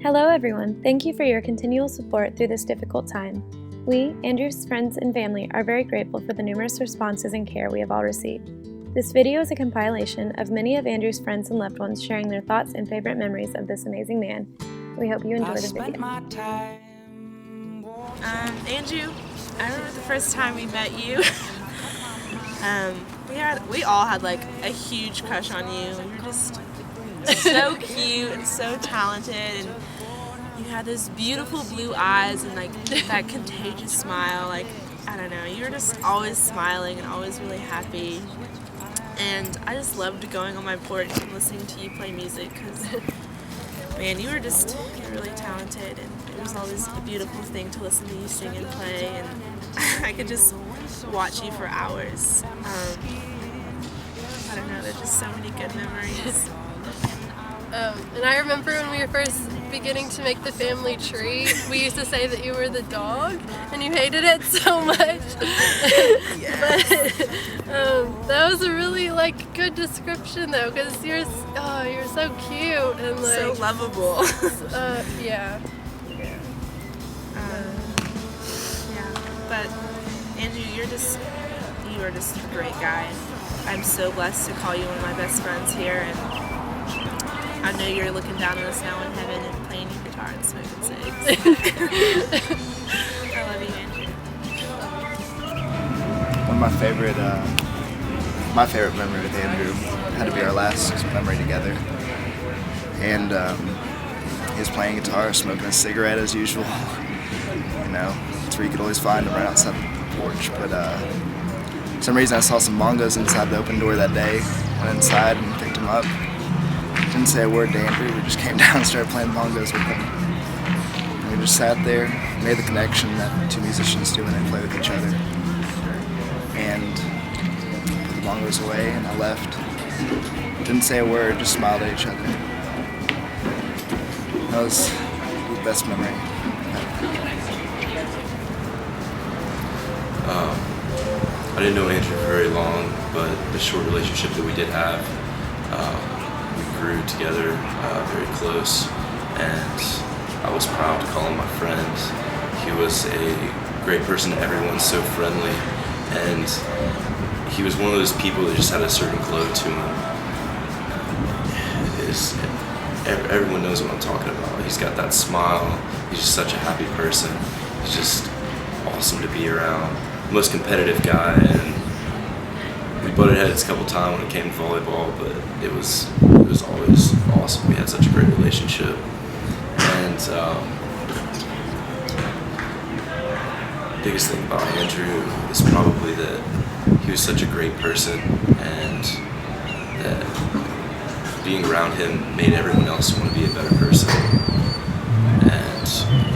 Hello everyone, thank you for your continual support through this difficult time. We, Andrew's friends and family, are very grateful for the numerous responses and care we have all received. This video is a compilation of many of Andrew's friends and loved ones sharing their thoughts and favorite memories of this amazing man. We hope you enjoy the video. Andrew, I remember the first time we met you. We all had like a huge crush on you. You were just so cute and so talented, and you had those beautiful blue eyes and like that contagious smile. Like, I don't know, you were just always smiling and always really happy. And I just loved going on my porch and listening to you play music because, man, you were just really talented, and it was always a beautiful thing to listen to you sing and play, and I could just watch you for hours. I don't know, there's just so many good memories. And I remember when we were first beginning to make the family tree, we used to say that you were the dog, and you hated it so much. Yes. But that was a really good description though, because you're so cute and so lovable. Yeah. But Andrew, you are just a great guy. I'm so blessed to call you one of my best friends here, and I know you're looking down on us now in heaven and playing your guitar and smoking cigs. I love you, Andrew. One of my favorite memory with Andrew had to be our last memory together. And he was playing guitar, smoking a cigarette as usual. You know, it's where you could always find him right outside the porch. But for some reason I saw some bongos inside the open door that day. Went inside and picked him up. Didn't say a word to Andrew, we just came down and started playing bongos with him. And we just sat there, made the connection that two musicians do when they play with each other. And put the bongos away, and I left. Didn't say a word, just smiled at each other. That was the best memory. I didn't know Andrew for very long, but the short relationship that we did have, we grew together very close, and I was proud to call him my friend. He was a great person to everyone, so friendly, and he was one of those people that just had a certain glow to him. Everyone knows what I'm talking about. He's got that smile. He's just such a happy person. He's just awesome to be around. Most competitive guy, and we butted heads a couple times when it came to volleyball, but it was always awesome. We had such a great relationship, and biggest thing about Andrew is probably that he was such a great person, and that being around him made everyone else want to be a better person, and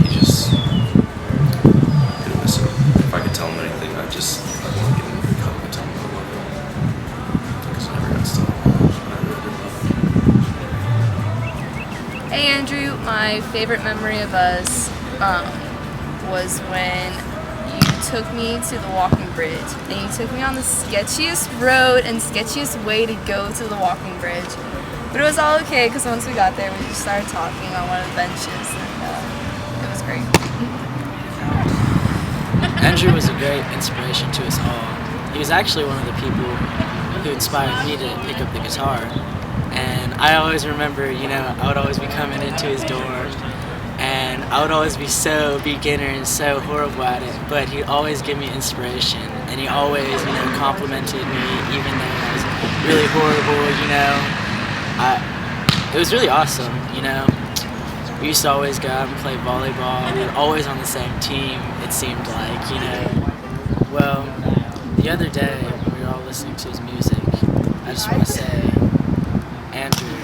he just couldn't miss him. If I could tell him anything, I'd want to give him a big hug and tell him I love him, because I never got to tell him. I really did love him. Hey Andrew, my favorite memory of us was when you took me to the walking bridge, and you took me on the sketchiest road and sketchiest way to go to the walking bridge. But it was all okay, because once we got there, we just started talking on one of the benches, and it was great. Andrew was a great inspiration to us all. He was actually one of the people who inspired me to pick up the guitar. And I always remember, I would always be coming into his door, and I would always be so beginner and so horrible at it, but he'd always give me inspiration, and he always, complimented me, even though I was really horrible, It was really awesome, We used to always go out and play volleyball. We were always on the same team, it seemed like, Well, the other day, when we were all listening to his music, I just want to say, Andrew,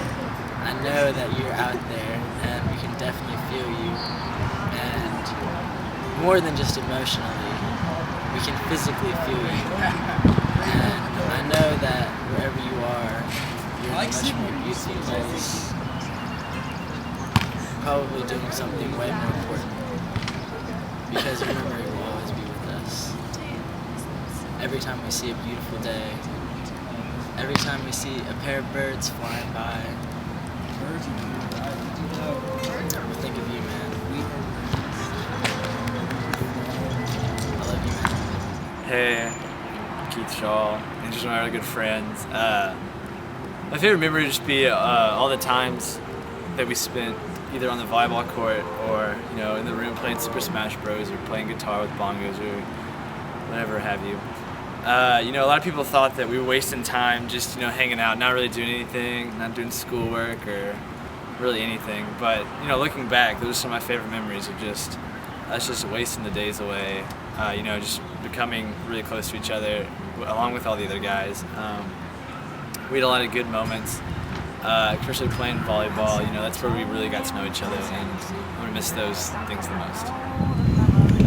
I know that you're out there, and we can definitely feel you, and more than just emotionally, we can physically feel you, and I know that wherever you are, you're in a much more beautiful place, probably doing something way more important, because your memory will always be with us. Every time we see a beautiful day, every time we see a pair of birds flying by, we're thinking with Shaw. Andrew's one of our good friends. My favorite memory would just be all the times that we spent either on the volleyball court or in the room playing Super Smash Bros. Or playing guitar with bongos or whatever have you. A lot of people thought that we were wasting time just hanging out, not really doing anything, not doing schoolwork or really anything. But looking back, those are some of my favorite memories of just us just wasting the days away. Just becoming really close to each other, along with all the other guys. We had a lot of good moments, especially playing volleyball. That's where we really got to know each other, and I'm gonna miss those things the most.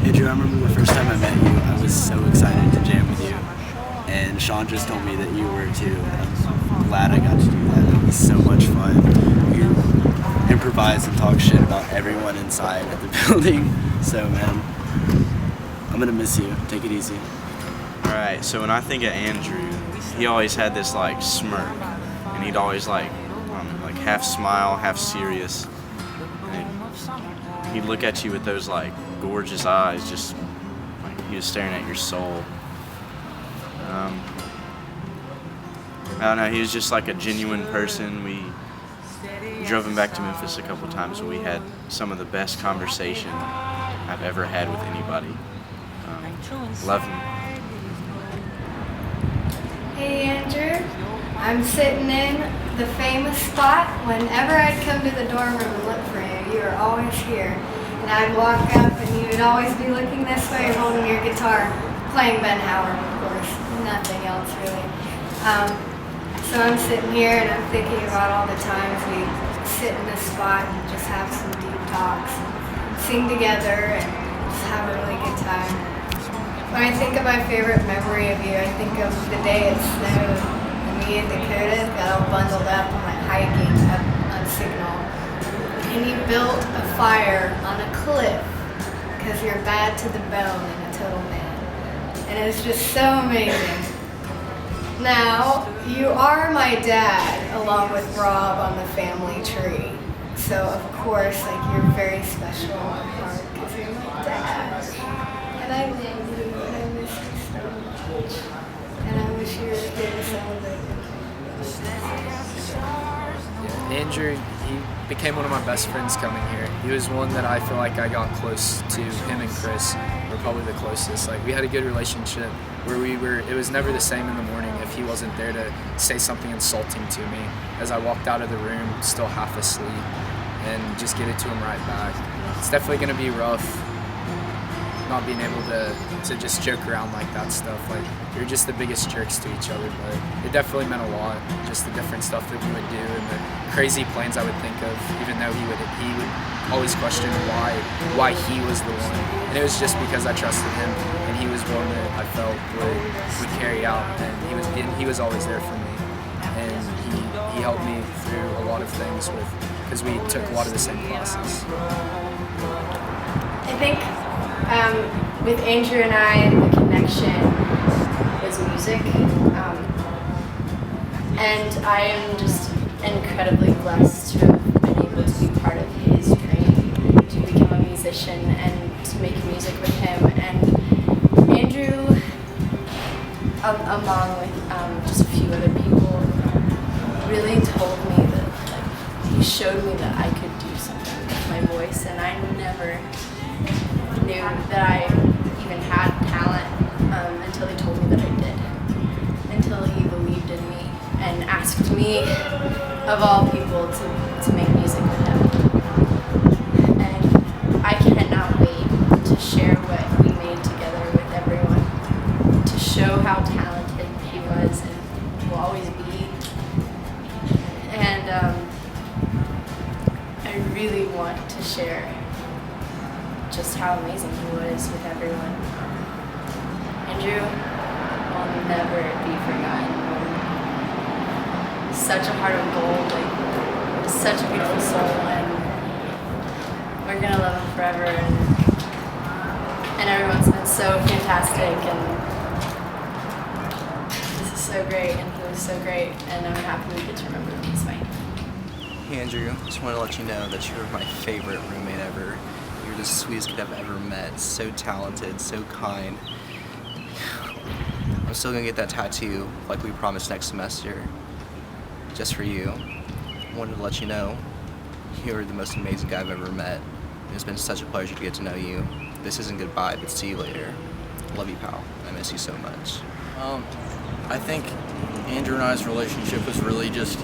Andrew, I remember the first time I met you, I was so excited to jam with you, and Sean just told me that you were too, and I'm glad I got to do that. It was so much fun. You improvise and talk shit about everyone inside at the building, so man, I'm gonna miss you. Take it easy. Alright, so when I think of Andrew, he always had this like smirk, and he'd always like half smile, half serious, and he'd look at you with those like gorgeous eyes, just like he was staring at your soul. I don't know, he was just like a genuine person. We drove him back to Memphis a couple times, and we had some of the best conversation I've ever had with anybody. Love him. Hey Andrew, I'm sitting in the famous spot. Whenever I'd come to the dorm room and look for you, you were always here. And I'd walk up and you would always be looking this way, holding your guitar, playing Ben Howard, of course, nothing else really. So I'm sitting here and I'm thinking about all the times we sit in this spot and just have some deep talks, sing together and just have a really good time. When I think of my favorite memory of you, I think of the day it snowed and me and Dakota got all bundled up and went hiking up on Signal. And you built a fire on a cliff because you're bad to the bone and a total man. And it was just so amazing. Now, you are my dad along with Rob on the family tree. So of course, you're very special in my heart because you're my dad. And I love you, and I miss you so much. And I wish you were here to celebrate. Andrew, he became one of my best friends coming here. He was one that I feel like I got close to. Him and Chris were probably the closest. We had a good relationship where it was never the same in the morning if he wasn't there to say something insulting to me as I walked out of the room still half asleep, and just get it to him right back. It's definitely going to be rough not being able to just joke around like that stuff. You're just the biggest jerks to each other, but it definitely meant a lot. Just the different stuff that we would do and the crazy plans I would think of, even though he would always question why he was the one. And it was just because I trusted him, and he was one that I felt would carry out, and he was always there for me. And he helped me through a lot of things because we took a lot of the same classes. I think with Andrew and I, the connection was music. And I am just incredibly blessed to have been able to be part of his dream to become a musician and to make music with him. And Andrew, along with just a few other people, really told me that he showed me that I could do something with my voice, and I never knew that I even had talent until he told me that I did, until he believed in me and asked me, of all people, to make music with him. And I cannot wait to share what we made together with everyone, to show how talented he was and will always be. And I really want to share just how amazing he was with everyone. Andrew will never be forgotten. Such a heart of gold, such a beautiful soul, and we're gonna love him forever. And everyone's been so fantastic, and this is so great, and he was so great, and I'm happy we get to remember him this way. Hey Andrew, just wanted to let you know that you were my favorite roommate ever. You're the sweetest kid I've ever met. So talented, so kind. I'm still gonna get that tattoo like we promised next semester, just for you. I wanted to let you know you're the most amazing guy I've ever met. It's been such a pleasure to get to know you. This isn't goodbye, but see you later. Love you, pal. I miss you so much. I think Andrew and I's relationship was really just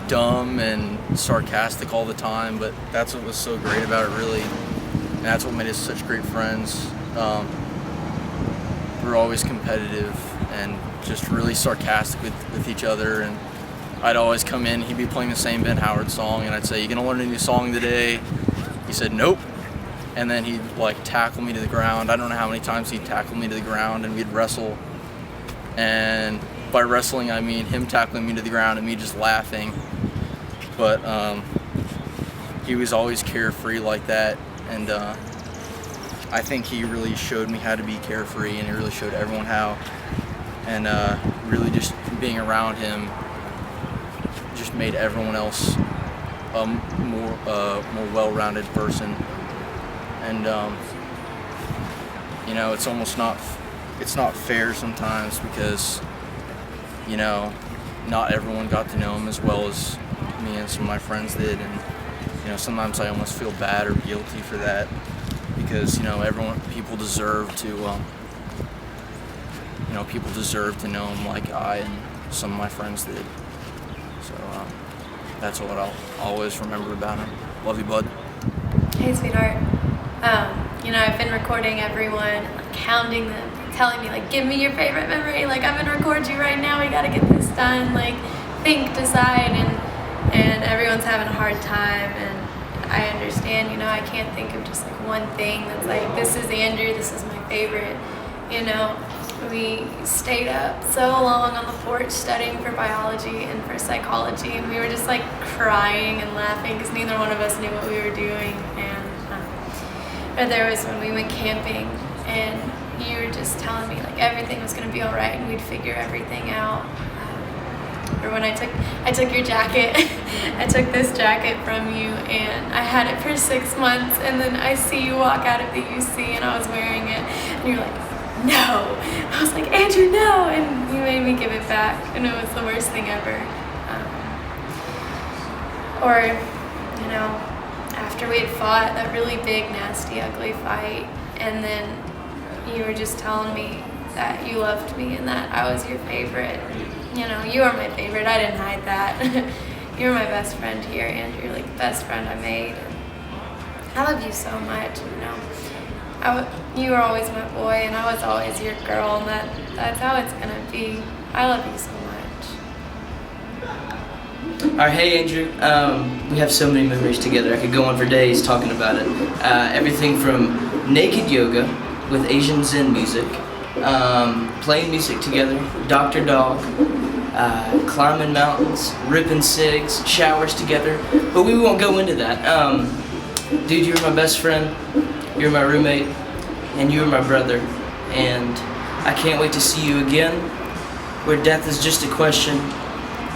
dumb and sarcastic all the time, but that's what was so great about it, really. And that's what made us such great friends. We were always competitive and just really sarcastic with each other. And I'd always come in, he'd be playing the same Ben Howard song, and I'd say, "You gonna learn a new song today?" He said, "Nope." And then he'd like tackle me to the ground. I don't know how many times he'd tackle me to the ground, and we'd wrestle. And by wrestling, I mean him tackling me to the ground and me just laughing. But he was always carefree like that, and I think he really showed me how to be carefree, and he really showed everyone how. And really just being around him just made everyone else a more well-rounded person. And you know, it's almost not fair sometimes, because you know, not everyone got to know him as well as me and some of my friends did. And you know, sometimes I almost feel bad or guilty for that, because you know, people deserve to know him like I and some of my friends did. So that's what I'll always remember about him. Love you, bud. Hey, sweetheart. You know, I've been recording everyone, counting them, telling me, like, give me your favorite memory. Like, I'm gonna record you right now. We gotta get this done. Like, think, decide, and everyone's having a hard time. And I understand. You know, I can't think of just like one thing that's like, this is Andrew. This is my favorite. You know, we stayed up so long on the porch studying for biology and for psychology, and we were just like crying and laughing because neither one of us knew what we were doing. And there was when we went camping, and you were just telling me like everything was gonna be all right and we'd figure everything out. Or when I took your jacket, I took this jacket from you, and I had it for 6 months, and then I see you walk out of the UC and I was wearing it, and you're like, no. I was like, Andrew, no, and you made me give it back, and it was the worst thing ever. Or, you know, after we had fought that really big, nasty, ugly fight, and then you were just telling me that you loved me and that I was your favorite. You know, you are my favorite. I didn't hide that. You're my best friend here, Andrew. You're like the best friend I made. I love you so much, you know. You were always my boy, and I was always your girl, and that's how it's gonna be. I love you so much. Alright, hey Andrew. We have so many memories together. I could go on for days talking about it. Everything from naked yoga with Asian Zen music, playing music together, Dr. Dog, climbing mountains, ripping cigs, showers together. But we won't go into that. Dude, you're my best friend. You're my roommate, and you're my brother, and I can't wait to see you again, where death is just a question,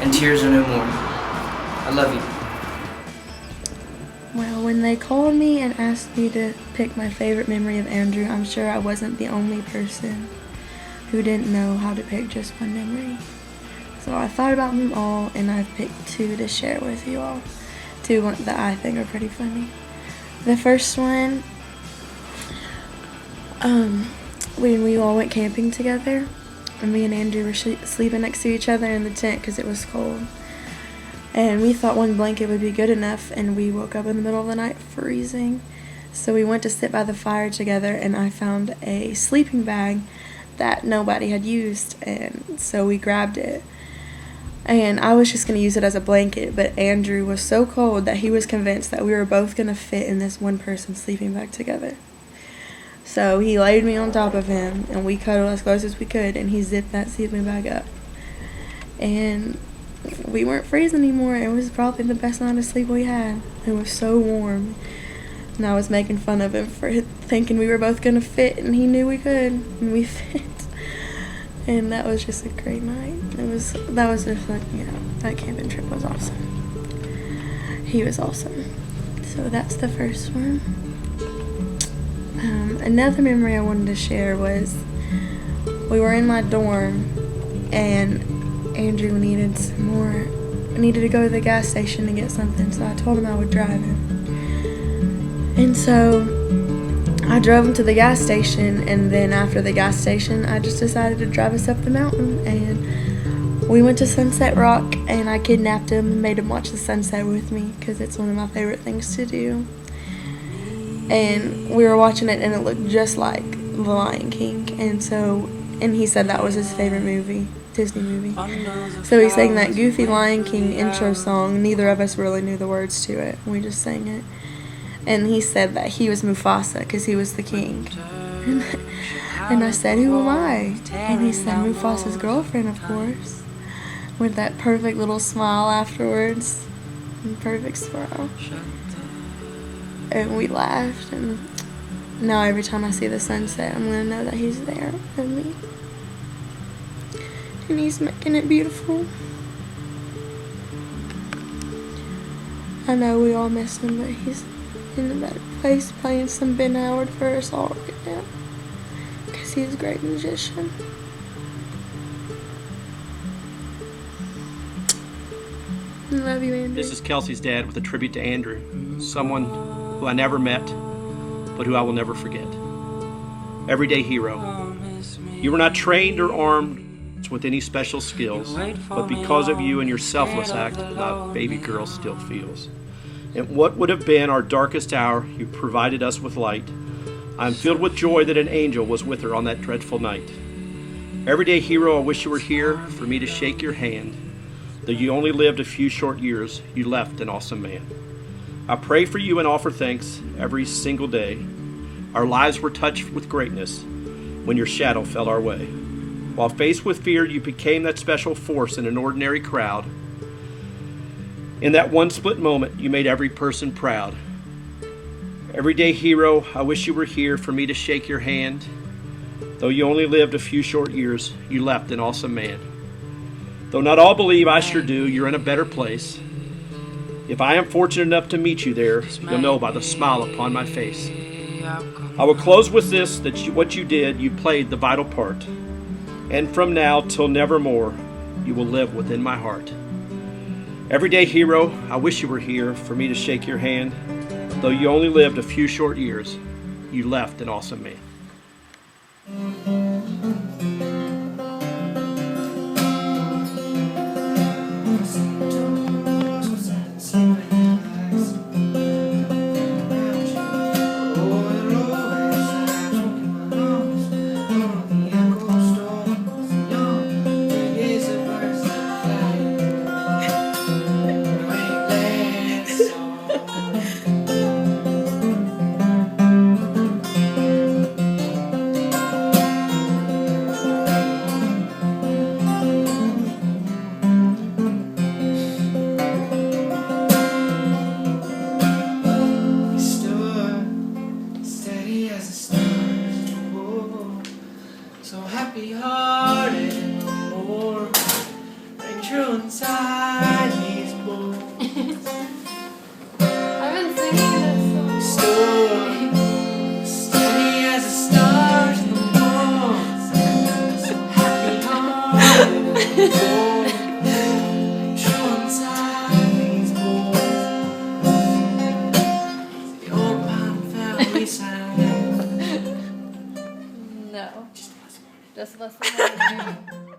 and tears are no more. I love you. Well, when they called me and asked me to pick my favorite memory of Andrew, I'm sure I wasn't the only person who didn't know how to pick just one memory. So I thought about them all, and I've picked 2 to share with you all. 2 that I think are pretty funny. The first one, when we all went camping together, and me and Andrew were sleeping next to each other in the tent because it was cold. And we thought one blanket would be good enough, and we woke up in the middle of the night freezing. So we went to sit by the fire together, and I found a sleeping bag that nobody had used, and so we grabbed it. And I was just going to use it as a blanket, but Andrew was so cold that he was convinced that we were both going to fit in this one person's sleeping bag together. So he laid me on top of him, and we cuddled as close as we could, and he zipped that sleeping bag up. And we weren't freezing anymore. It was probably the best night of sleep we had. It was so warm. And I was making fun of him for thinking we were both going to fit, and he knew we could, and we fit. And that was just a great night. That was just like, you know, that camping trip was awesome. He was awesome. So that's the first one. Another memory I wanted to share was we were in my dorm, and Andrew needed to go to the gas station to get something, so I told him I would drive him. And so I drove him to the gas station, and then after the gas station, I just decided to drive us up the mountain, and we went to Sunset Rock, and I kidnapped him and made him watch the sunset with me, because it's one of my favorite things to do. And we were watching it, and it looked just like The Lion King, and he said that was his favorite movie, Disney movie. So he sang that goofy Lion King intro song. Neither of us really knew the words to it. We just sang it. And he said that he was Mufasa because he was the king. And I said, who am I? And he said, Mufasa's girlfriend, of course. With that perfect little smile afterwards. And perfect smile. And we laughed, and now every time I see the sunset, I'm going to know that he's there with me. And he's making it beautiful. I know we all miss him, but he's in a better place playing some Ben Howard for us all right now. Because he's a great musician. I love you, Andrew. This is Kelsey's dad with a tribute to Andrew, someone who I never met, but who I will never forget. Everyday hero. You were not trained or armed with any special skills, but because of you and your selfless act, that baby girl still feels. In what would have been our darkest hour, you provided us with light. I am filled with joy that an angel was with her on that dreadful night. Everyday hero, I wish you were here for me to shake your hand. Though you only lived a few short years, you left an awesome man. I pray for you and offer thanks every single day. Our lives were touched with greatness when your shadow fell our way. While faced with fear, you became that special force in an ordinary crowd. In that one split moment, you made every person proud. Everyday hero, I wish you were here for me to shake your hand. Though you only lived a few short years, you left an awesome man. Though not all believe, I sure do, you're in a better place. If I am fortunate enough to meet you there, you'll know by the smile upon my face. I will close with this, that what you did, you played the vital part. And from now till nevermore, you will live within my heart. Everyday hero, I wish you were here for me to shake your hand. Though you only lived a few short years, you left an awesome man. Happy-hearted, warm, and true inside these bones. I've been singing this song. Stood steady as the stars in the morn. So happy-hearted, warm, and true inside these bones. The old pine family sang. No. Just less than 1 minute.